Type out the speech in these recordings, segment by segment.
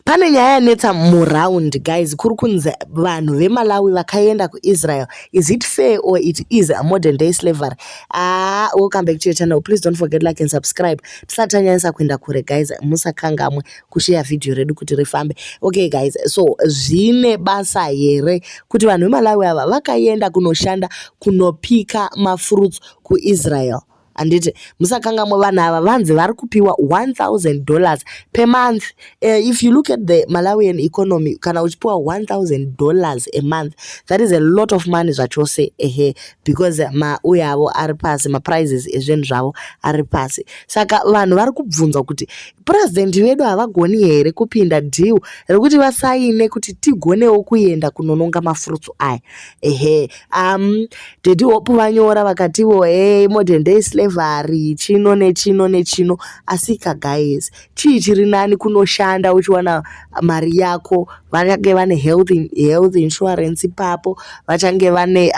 Pane nyaya yanetsa muraundi guys, kuri kunzi vanhu veMalawi vakaenda kuIsrael. Is it fair or it is a modern day slavery? Welcome back to your channel. Please don't forget like and subscribe. Tisatanyanyisa kuenda kure guys, musakangamwe kushare video redu kuti rifambe. Okay guys, so zvine basa here kuti vanhu veMalawi ava vakaenda kunoshanda kunopika mafruits kuIsrael. Anditi musakangamwe vanhu ava vanzi vari kupiwa $1,000 per month. If you look at the Malawian economy, kana uchipiwa $1,000 a month, that is a lot of money zvachose, because mauya avo ari pasi, prices ezvinhu zvavo ari pasi. Saka vanhu vari kubvunza kuti president vedu havagoni here kupinda deal rekuti vasaine kuti tigonewo kuenda kunononga mafruits aya. Dedi hope vanyora vakatiwo modern day slavery chino nechino nechino, asika guys chii chiri nani kunoshanda uchiwana mari yako, vachange vane health insurance ipapo, vachange vane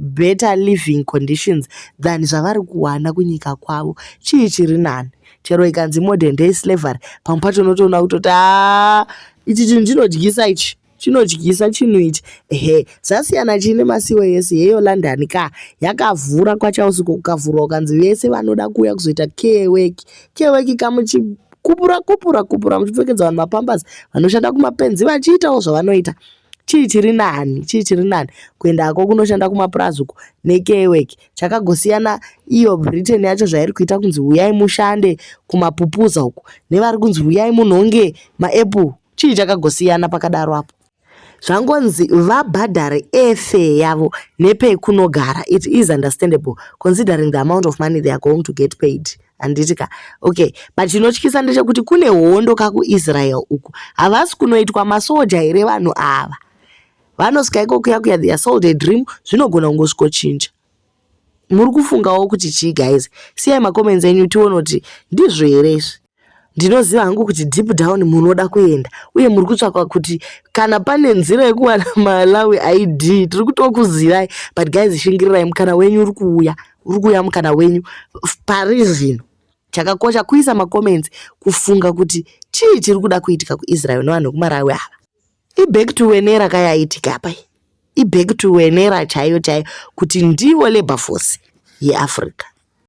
better living conditions than zvavari kuwana kunyika kwavo. Chii chiri nani? Chero ikanzi modern day slavery, pamwe pacho unotoona kutoti ichi chinhu chinodyisa ichi, chinodyisa chinhu ichi. Zvasiyana chine masiwo yese yeyo London ka yakavhura kwachausiku, kukavhurwa ukanzi vese vanoda kuuya kuzoita keweki kamuchikupura muchipfekedza vanhu mapambasi, vanoshanda kumapenzi vachiitawo zvavanoita. Chii chiri nani? Chii chiri nani kuendako kunoshanda kumapurazi uko nekeweki? Chakagosiyana iyo Britain yacho zvairi kuita kunzi uyai mushande kumapupuza uko, nevari kunzi uyai munhonge maapple. Chii chakagosiyana pakadaro apo? Zvangonzi vabhadhare airfare yavo nepekunogara. It is understandable considering the amount of money they are going to get paid. Anditika okay, but chinotyisa ndechekuti kune hondo kakuIsrael uku, havasi kunoitwa masoja here vanhu ava. Vanosvika iko kuya they are sold a dream, zvinogona kungosvikochinja. Muri kufungawo kuti chii guys? Siyai macomments enyu tione kuti ndizvo here izvi. Ndinoziva hangu kuti deep down munoda kuenda, uye muri kutsvaka kuti kana pane nzira yekuwana Malawi ID tiri kutokuzivai, but guys shingirirai mukana wenyu uri kuuya mukana wenyu pari zvino. Chakakosha kuisa macomments kufunga kuti chii chiri kuda kuitika kuIsrael nevanhu vekuMalawi ava. Back to wenera kayaitika apa, back to wenera chaiyo kuti ndivo labor force yeAfrica.